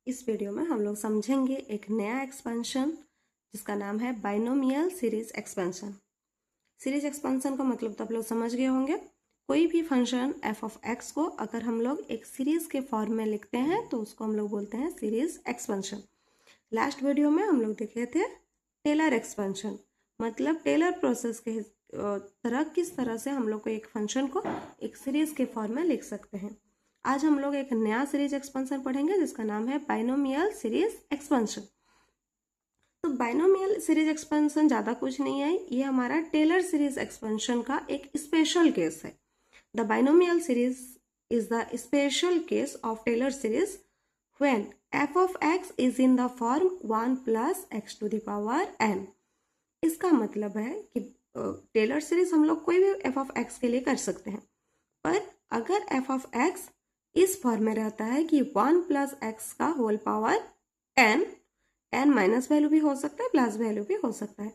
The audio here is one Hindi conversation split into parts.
इस वीडियो में हम लोग समझेंगे एक नया एक्सपेंशन जिसका नाम है binomial series expansion. Series expansion का मतलब तो आप लोग समझ गए होंगे। कोई भी फंक्शन एफ ऑफ एक्स को अगर हम लोग एक सीरीज के फॉर्म में लिखते हैं तो उसको हम लोग बोलते हैं सीरीज एक्सपेंशन। लास्ट वीडियो में हम लोग देखे थे टेलर एक्सपेंशन, मतलब टेलर प्रोसेस के तरह किस तरह से हम लोग को एक फंक्शन को एक सीरीज के फॉर्म में लिख सकते हैं। आज हम लोग एक नया सीरीज एक्सपेंशन पढ़ेंगे जिसका नाम है बाइनोमियल सीरीज एक्सपेंशन। तो बाइनोमियल सीरीज एक्सपेंशन ज़्यादा कुछ नहीं है, ये हमारा टेलर सीरीज एक्सपेंशन का एक स्पेशल केस है। The binomial series is the special case of Taylor series when f of x is in the form 1 plus x to the power n। इसका मतलब है कि टेलर सीरीज हम लोग कोई भी f of x के लिए कर सकते हैं, पर अगर f of x इस फॉर्म में रहता है कि 1 प्लस एक्स का whole power n minus value भी हो सकता है, प्लस वैल्यू भी हो सकता है।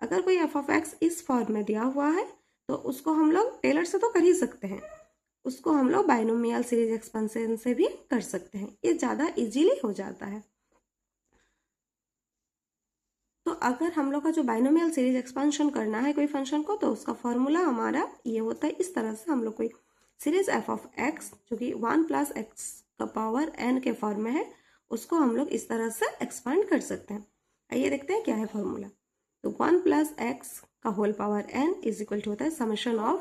अगर कोई f of x इस फॉर्म में दिया हुआ है तो उसको हम लोग टेलर से तो कर ही सकते हैं, उसको हम लोग बाइनोमियल सीरीज एक्सपेंशन से भी कर सकते हैं। ये ज़्यादा इजीली हो जाता है। तो अगर हम लोग का जो बाइनोमियल सीरीज एक्सपेंशन करना है कोई फंक्शन को, तो उसका फॉर्मूला हमारा ये होता है। इस तरह से हम लोग कोई सीरीज एफ ऑफ एक्स जो कि 1 प्लस एक्स का पावर n के फॉर्म में है, उसको हम लोग इस तरह से एक्सपेंड कर सकते हैं। आइए देखते हैं क्या है फॉर्मूला। तो 1 प्लस एक्स का whole power n is equal to होता है summation of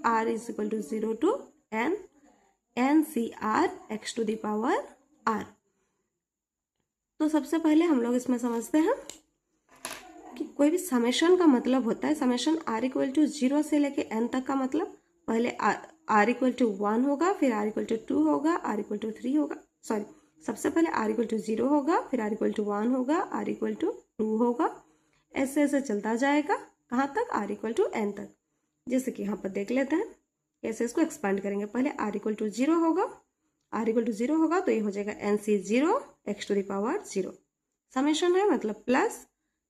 r is equal to 0 to n C R x to the power r। तो सबसे पहले हम लोग इसमें समझते हैं कि कोई भी समेशन का मतलब होता है, समेशन r इक्वल टू 0 से लेके n तक का मतलब पहले r इक्वल टू 1 होगा, फिर r इक्वल टू 2 होगा, r इक्वल टू 3 होगा, सॉरी सबसे पहले r इक्वल टू 0 होगा, फिर r इक्वल टू 1 होगा, r इक्वल टू 2 होगा, ऐसे ऐसे चलता जाएगा कहाँ तक, r इक्वल टू n तक। जैसे कि यहाँ पर देख लेते हैं कैसे इसको एक्सपांड करेंगे। पहले r इक्वल टू 0 होगा, r इक्वल टू 0 होगा तो ये हो जाएगा nc0 x to the power 0। Summation है मतलब प्लस,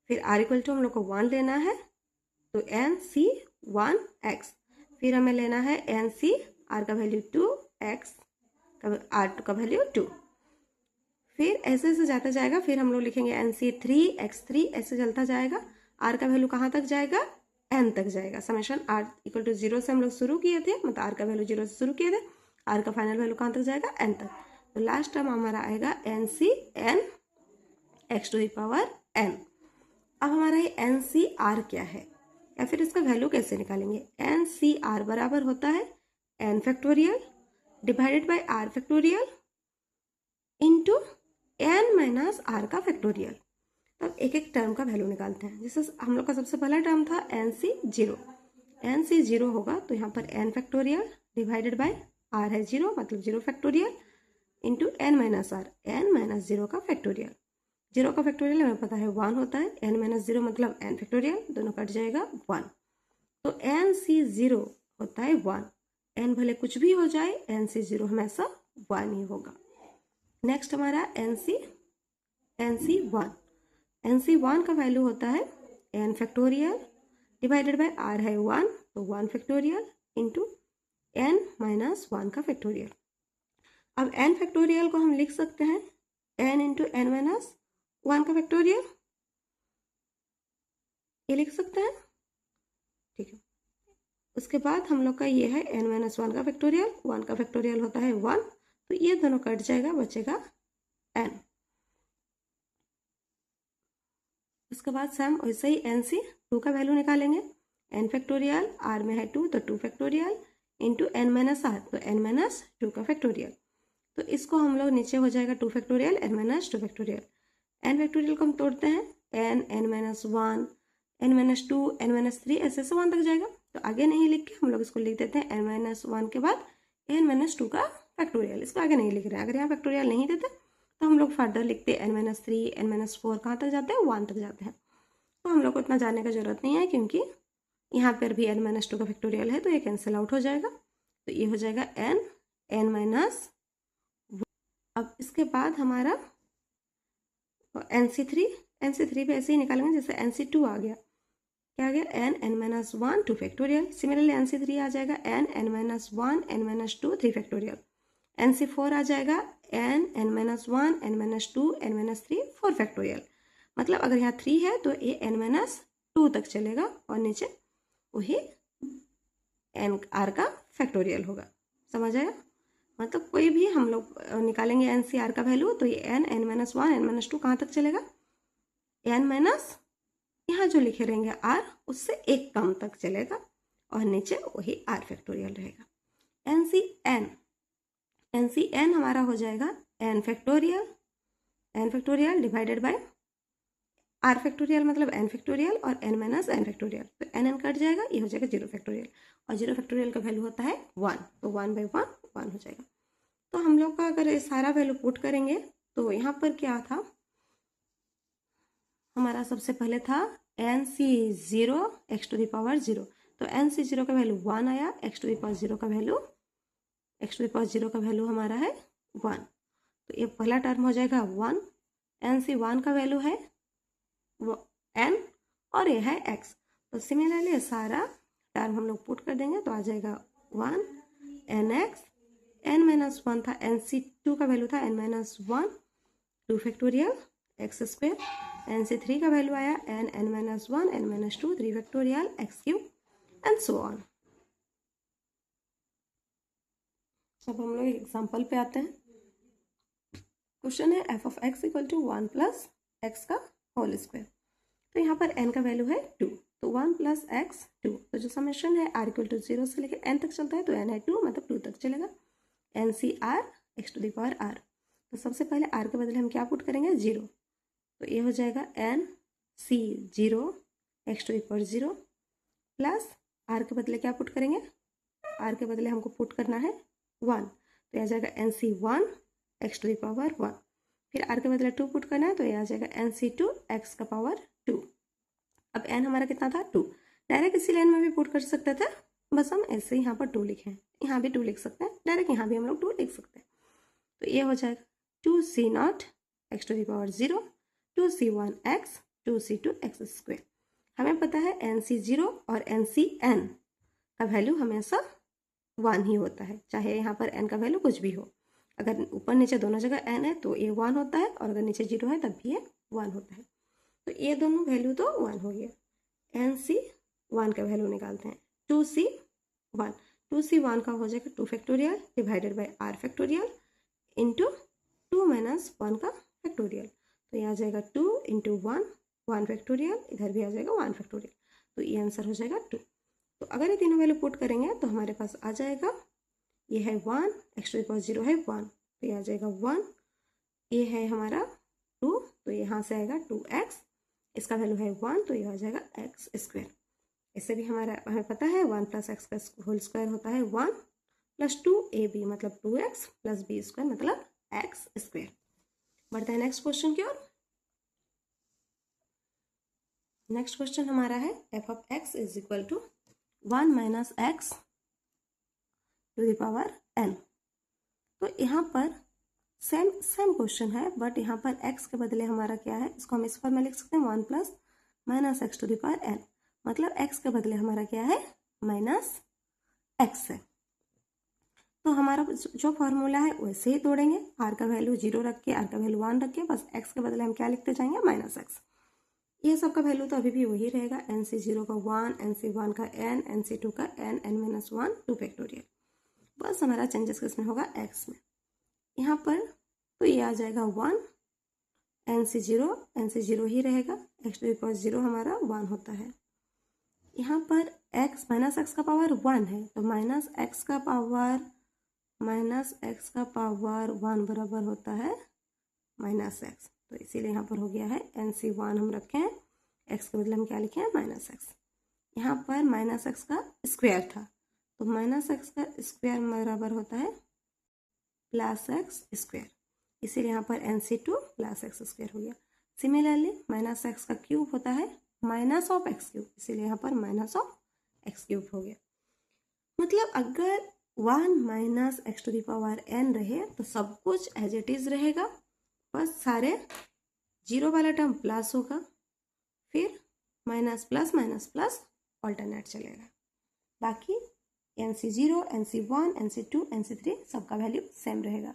फिर r इक्वल टू हम लोग को 1 लेना है तो nc1x, फिर हमें लेना है nc r का वैल्यू 2 x r का वैल्यू 2, फिर ऐसे ऐसे जाता जाएगा। फिर हम लोग लिखेंगे nc3x3, ऐसे चलता जाएगा। r का वैल्यू कहाँ तक जाएगा, n तक जाएगा। समेशन r इक्वल टू 0 से हम लोग शुरू किए थे, मतलब r का वैल्यू 0 से शुरू किए थे, r का फाइनल वैल्यू कहाँ तक जाएगा, n तक। तो लास्ट टर्म हमारा आएगा ncn x to the power n। अब हमारा ये NCR क्या है या फिर इसका वैल्यू कैसे निकालेंगे। NCR बराबर होता है n factorial divided by r factorial into n minus r का फैक्टोरियल। तब एक एक टर्म का वैल्यू निकालते हैं। जैसे हम लोग का सबसे पहला टर्म था NC0 होगा तो यहाँ पर n factorial divided by r है 0, मतलब 0 factorial into n minus r, n minus 0 का फैक्टोरियल। 0 का फैक्टोरियल हमें पता है 1 होता है, n माइनस 0 मतलब n फैक्टोरियल, दोनों कट जाएगा 1। तो nc0 होता है 1, n भले कुछ भी हो जाए nc0 हमेशा 1 ही होगा। नेक्स्ट हमारा nc1 का वैल्यू होता है n factorial divided by r है 1 तो 1 फैक्टोरियल इंटू n माइनस 1 का फैक्टोरियल। अब n फैक्टोरियल को हम लिख सकते हैं n इंटू n माइनस 1 का फैक्टोरियल, ये लिख सकते हैं, ठीक है। उसके बाद हम लोग का ये है n माइनस 1 का फैक्टोरियल, 1 का फैक्टोरियल होता है 1, तो ये दोनों कट जाएगा, बचेगा n। उसके बाद से हम वैसे ही nc2 का वैल्यू निकालेंगे। n फैक्टोरियल r में है 2 तो 2 factorial into n minus r तो n माइनस 2 का फैक्टोरियल। तो इसको हम लोग नीचे हो जाएगा 2 factorial n minus 2 factorial. n factorial को हम तोड़ते हैं, n minus 1, n minus 2, n minus 3, ऐसे ऐसे 1 तक जाएगा। तो आगे नहीं लिख के हम लोग इसको लिख देते हैं n माइनस 1 के बाद n माइनस 2 का फैक्टोरियल। इसको आगे नहीं लिख रहे हैं, अगर यहाँ फैक्टोरियल नहीं देते तो हम लोग फर्दर लिखते n माइनस 3, n माइनस 4, कहाँ तक जाते हैं, 1 तक जाते हैं। तो हम लोग को इतना जानने का जरूरत नहीं है क्योंकि यहाँ पर भी n माइनस 2 का फैक्टोरियल है तो ये कैंसिल आउट हो जाएगा। तो ये हो जाएगा n माइनस। अब इसके बाद हमारा NC3 भी ऐसे ही निकालेंगे जैसे NC2 आ गया, क्या आ गया n minus 1 2 factorial. Similarly NC3 आ जाएगा n minus 1 n minus 2 3 factorial. NC4 आ जाएगा n-1, n-2, n-3 4 फैक्टोरियल। मतलब अगर यहाँ 3 है तो ये n-2 तक चलेगा और नीचे वही n r का फैक्टोरियल होगा। समझ आएगा? मतलब कोई भी हम लोग निकालेंगे n से r का वैल्यू तो ये n, n-1, n-2 कहाँ तक चलेगा? n माइनस यहाँ जो लिखे रहेंगे r उससे एक कम तक चलेगा और नीचे वही r फैक्टोरियल रहेगा। n सी n हमारा हो जाएगा n factorial divided by r factorial मतलब n फैक्टोरियल और n माइनस n फैक्टोरियल। तो n कट जाएगा, ये हो जाएगा 0 फैक्टोरियल और 0 फैक्टोरियल का वैल्यू होता है 1, तो 1/1 1 हो जाएगा। तो हम लोग का अगर ये सारा वैल्यू पुट करेंगे तो यहाँ पर क्या था हमारा, सबसे पहले था nc0 x⁻0। तो nc0 का वैल्यू 1 आया, x⁻0 का वैल्यू हमारा है 1। तो ये पहला टर्म हो जाएगा 1। nc1 का वैल्यू है n और ये है x। तो सिमिलरली सारा टर्म हम लोग पुट कर देंगे तो आ जाएगा 1 nx, n-1 था, nc2 का वैल्यू था n-1 2 फैक्टोरियल x², nc3 का वैल्यू आया n-1 n-2 3 factorial x³ and so on. अब हम लोग एग्जाम्पल पे आते हैं। क्वेश्चन है f of x equal to 1 plus x का होल स्क्वायर। तो यहाँ पर n का वैल्यू है 2, तो 1 प्लस x 2। तो जो समेशन है r इक्वल टू 0 से लेकर n तक चलता है तो n है 2 मतलब 2 तक चलेगा। ncr x⁻r। तो सबसे पहले r के बदले हम क्या पुट करेंगे 0, तो ये हो जाएगा nc0 x⁻0 प्लस r के बदले क्या पुट करेंगे, r के बदले हमको पुट करना है 1, तो यह आ जाएगा nc1 x⁻1। फिर r के बदले 2 पुट करना है तो यह आ जाएगा nc2 x⁻2। अब n हमारा कितना था 2, डायरेक्ट इसी लाइन में भी पुट कर सकते थे, बस हम ऐसे यहाँ पर 2 लिखे हैं, यहाँ भी 2 लिख सकते हैं, डायरेक्ट यहाँ भी हम लोग 2 लिख सकते हैं। तो ये हो जाएगा 2c0 x⁻0 2c1 x 2c2 x²। हमें पता है nc0 और ncn का वैल्यू हमेशा 1 ही होता है, चाहे यहाँ पर n का वैल्यू कुछ भी हो। अगर ऊपर नीचे दोनों जगह n है तो ये 1 होता है और अगर नीचे 0 है तब भी ये 1 होता है। तो ये दोनों वैल्यू तो 1 हो गया। nc1 का वैल्यू निकालते हैं 2c1 का हो जाएगा 2 factorial divided by r factorial into 2 minus 1 का फैक्टोरियल। तो ये आ जाएगा 2 इंटू 1 फैक्टोरियल, इधर भी आ जाएगा 1 फैक्टोरियल। तो ये आंसर हो जाएगा 2। तो अगर ये तीनों वैल्यू पुट करेंगे तो हमारे पास आ जाएगा, ये है 1 x⁻0 है 1, तो ये आ जाएगा 1, ये है हमारा 2, तो यहाँ से आएगा 2x, इसका वैल्यू है 1 तो ये आ जाएगा x²। इससे भी हमें पता है 1 प्लस x का होल स्क्वायर होता है 1 प्लस 2ab मतलब 2x प्लस b² मतलब x²। बढ़ते हैं नेक्स्ट क्वेश्चन की ओर। नेक्स्ट क्वेश्चन हमारा है f of x is equal to 1 minus x to the power n। तो यहाँ पर सेम क्वेश्चन है, बट यहाँ पर x के बदले हमारा क्या है, इसको हम इस फॉर्म में लिख सकते हैं 1 plus minus x to the power n, मतलब x के बदले हमारा क्या है माइनस x है। तो हमारा जो फॉर्मूला है वैसे ही तोड़ेंगे, r का वैल्यू 0 रख के r का वैल्यू 1 रख के, बस x के बदले हम क्या लिखते जाएंगे माइनस x। ये सब का वैल्यू तो अभी भी वही रहेगा, nc0 का 1, nc1 का n, nc2 का n, n-1 2 फैक्टोरियल। बस हमारा चेंजेस किसमें होगा x में। यहाँ पर तो ये आ जाएगा 1 nc0 ही रहेगा, x⁻0 हमारा 1 होता है। यहाँ पर x माइनस x का पावर 1 है तो माइनस x का पावर 1 बराबर होता है माइनस x। तो इसीलिए यहाँ पर हो गया है nc1 हम रखे हैं, x के बदले हम क्या लिखे हैं माइनस x। यहाँ पर माइनस x का स्क्वायर था तो माइनस x का स्क्वायर बराबर होता है प्लस x², इसीलिए यहाँ पर nc2 प्लस x² हो गया। सिमिलरली माइनस x का क्यूब होता है माइनस ऑफ x³, इसीलिए यहाँ पर माइनस ऑफ x³ हो गया। मतलब अगर 1 minus x to the power n रहे तो सब कुछ एज इट इज रहेगा, बस सारे 0 वाला टर्म प्लस होगा, फिर माइनस प्लस ऑल्टरनेट चलेगा। बाकी nc0 nc1 nc2 nc3 सबका वैल्यू सेम रहेगा।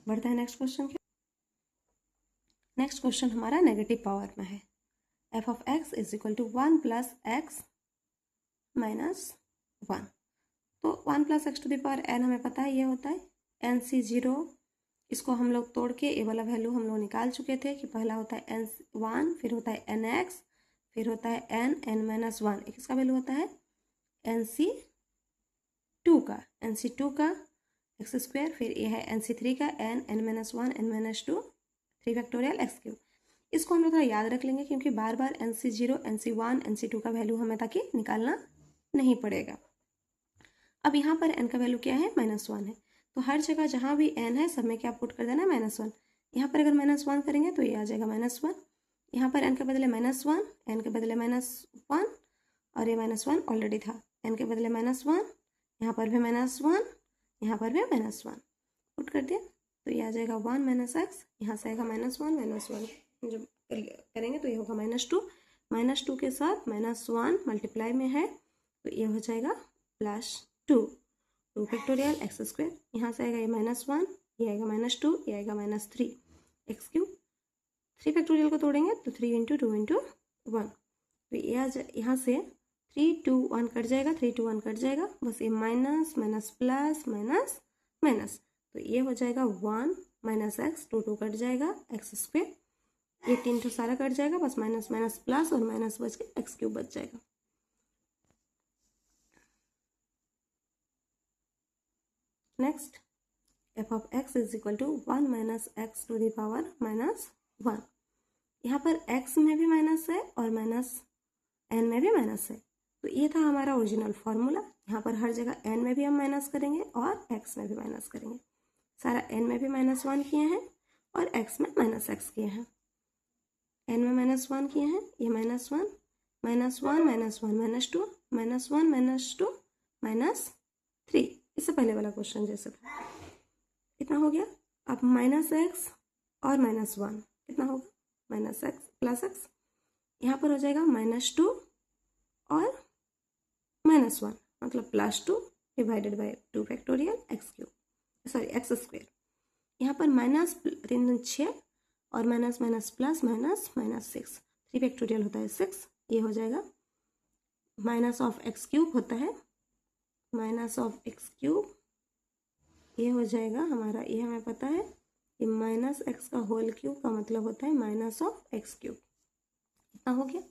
बढ़ते हैं नेक्स्ट क्वेश्चन के। नेक्स्ट क्वेश्चन हमारा नेगेटिव पावर में है। F of x is equal to 1 plus x minus 1। तो 1 plus x to the power n हमें पता है ये होता है एन सी 0। इसको हम लोग तोड़ के ए वाला वैल्यू हम लोग निकाल चुके थे कि पहला होता है एन 1, फिर होता है एन एक्स, फिर होता है एन माइनस 1। एक इसका वैल्यू होता है एन सी 2 का एक्स स्क्वायर, फिर ये है एन सी 3 का N minus 1 N minus 2 3 factorial X cube. इसको हम लोग थोड़ा याद रख लेंगे क्योंकि बार बार N C 0 N C 1 N C 2 का वैल्यू हमें ताकि निकालना नहीं पड़ेगा। अब यहाँ पर n का वैल्यू क्या है -1 है, तो हर जगह जहाँ भी n है सब में क्या पुट कर देना -1। यहाँ पर अगर -1 करेंगे तो ये आ जाएगा -1। यहाँ पर n के बदले -1, n के बदले -1 और ये -1 ऑलरेडी था, n के बदले -1, यहाँ पर भी -1, यहाँ पर भी -1 पुट कर दिया तो ये आ जाएगा 1 माइनस एक्स, यहाँ से आएगा -1 जब करेंगे तो ये होगा -2 के साथ -1 मल्टीप्लाई में है तो ये हो जाएगा +2 फैक्टोरियल एक्स स्क्वायर। यहाँ से आएगा ये -1, ये आएगा -2, ये आएगा -3 एक्स क्यूब। 3 फैक्टोरियल को तोड़ेंगे तो 3 × 2 × 1 तो ये यहाँ से 3 2 1 कट जाएगा, 3 2 1 कट जाएगा, बस ये minus minus plus minus minus तो ये हो जाएगा 1 माइनस एक्स, 2 2 कट जाएगा एक्स स्क्वायर, ये 3 तो सारा कट जाएगा, बस माइनस माइनस प्लस और माइनस बच के एक्स क्यूब बच जाएगा। Next f of x is equal to 1 minus x to the power -1। यहाँ पर x में भी माइनस है और n में भी माइनस है, तो ये था हमारा ओरिजिनल फॉर्मूला। यहाँ पर हर जगह n में भी हम माइनस करेंगे और x में भी माइनस करेंगे। सारा n में भी -1 किए हैं और x में -x किए हैं। n में -1 किए हैं, ये -1 -1 -1 -2 -1 -2 इससे पहले वाला क्वेश्चन जैसे था। कितना हो गया? अब -x और -1 कितना होगा? -x + x, यहाँ पर हो जाएगा -2 और -1 मतलब +2 divided by 2 factorial x square. यहाँ पर -6 और minus minus plus minus -6, 3 factorial होता है 6, ये हो जाएगा -(x³ होता है -(x³), ये हो जाएगा हमारा, ये हमें पता है कि -x का होल क्यूब का मतलब होता है -(x³). इतना हो गया।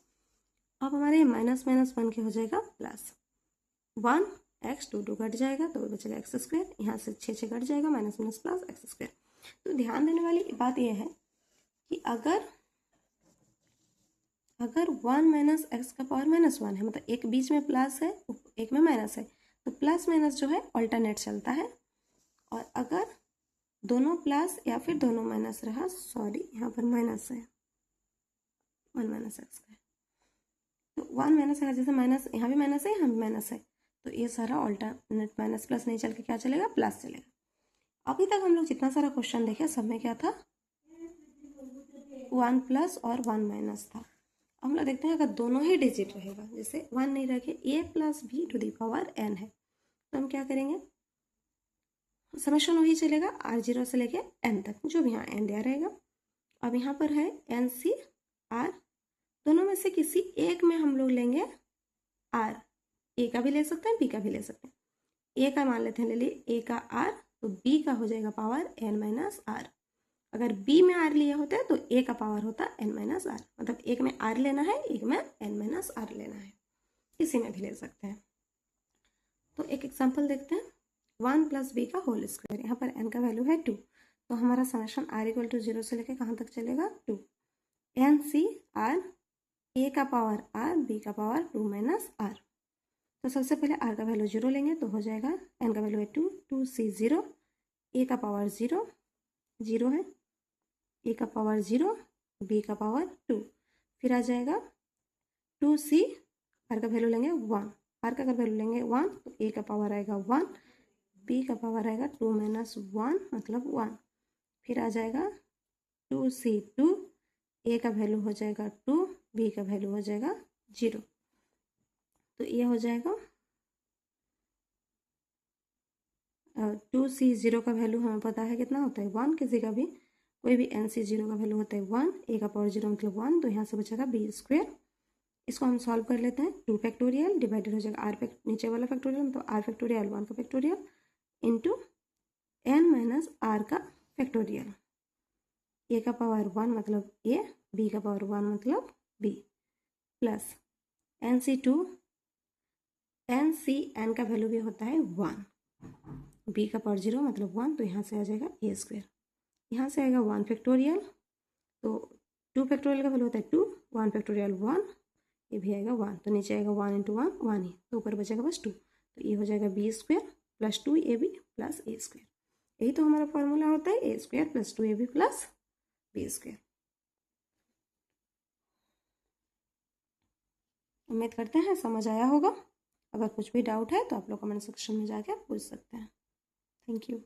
अब हमारे -(1) के हो जाएगा +1 x 2 2 कट जाएगा तो बचेगा x², यहाँ से 6 6 कट जाएगा, माइनस माइनस प्लस x²। तो ध्यान देने वाली बात यह है कि अगर 1 माइनस एक्स का पावर -1 है, मतलब एक बीच में प्लस है एक में माइनस है, तो प्लस माइनस जो है ऑल्टरनेट चलता है। और अगर दोनों प्लस या फिर दोनों माइनस रहा, सॉरी यहाँ पर माइनस है, 1 माइनस एक्स का है, तो 1 माइनस है, जैसे माइनस यहाँ भी माइनस है यहाँ भी माइनस है, तो ये सारा ऑल्टरनेट माइनस प्लस नहीं चल के क्या चलेगा? प्लस चलेगा। अभी तक हम लोग जितना सारा क्वेश्चन देखे सब में क्या था? 1 प्लस और 1 माइनस था। अब हम लोग देखते हैं अगर दोनों ही डिजिट रहेगा, जैसे 1 नहीं रखे, a + b to the power n है, तो हम क्या करेंगे? समेशन वही चलेगा r0 से लेके n तक, जो भी यहाँ n दिया रहेगा। अब यहाँ पर है n c r, दोनों में से किसी एक में हम लोग लेंगे r, a का भी ले सकते हैं b का भी ले सकते हैं। a का मान लेते हैं, ले लिए a का r, तो b का हो जाएगा पावर n - r। अगर b में r लिए होते हैं तो a का पावर होता n - r, मतलब एक में r लेना है, एक में n - r लेना है, किसी में भी ले सकते हैं। तो एक एग्जांपल देखते हैं, 1 + b का होल स्क्वायर, यहाँ पर n का वैल्यू है 2, तो हमारा समेशन r = 0 से लेकर कहाँ तक चलेगा? 2 n c r, a का पावर r, b का पावर 2 - r। तो सबसे पहले r का वैल्यू 0 लेंगे तो हो जाएगा, n का वैल्यू है 2, 2c 0, a का पावर 0 0 है, a का पावर 0, b का पावर 2, फिर आ जाएगा 2c, r का वैल्यू लेंगे 1, r का अगर वैल्यू लेंगे 1 तो a का पावर आएगा 1, b का पावर आएगा 2 - 1 मतलब 1, फिर आ जाएगा 2c2, a का वैल्यू हो जाएगा 2, b का वैल्यू हो जाएगा 0, तो ये हो जाएगा 2c0 का वैल्यू हमें पता है कितना होता है 1, किसी का भी कोई भी nc0 का वैल्यू होता है 1, a का पावर 0 मतलब 1, तो यहाँ से बचेगा b स्क्वायर। इसको हम सॉल्व कर लेते हैं, 2 फैक्टोरियल डिवाइडेड हो जाएगा r नीचे वाला फैक्टोरियल, तो r फैक्टोरियल 1 का factorial into n minus r का फैक्टोरियल। a का पावर 1 मतलब a, b का पावर 1 मतलब b, प्लस nc2, n का वैल्यू भी होता है 1, b का पावर 0 मतलब 1, तो यहाँ से आ जाएगा a स्क्वायर। यहाँ से आएगा 1 फैक्टोरियल, तो 2 फैक्टोरियल का वैल्यू होता है 2, 1 फैक्टोरियल 1, ये भी आएगा 1, तो नीचे आएगा 1 इंटू 1 1 ही, तो ऊपर बचेगा बस 2, तो ये हो जाएगा b square plus 2ab plus a square. यही तो हमारा फॉर्मूला होता है a square plus 2ab plus b square. उम्मीद करते हैं समझ आया होगा। अगर कुछ भी डाउट है तो आप लोग कमेंट सेक्शन में जाके पूछ सकते हैं। Thank you.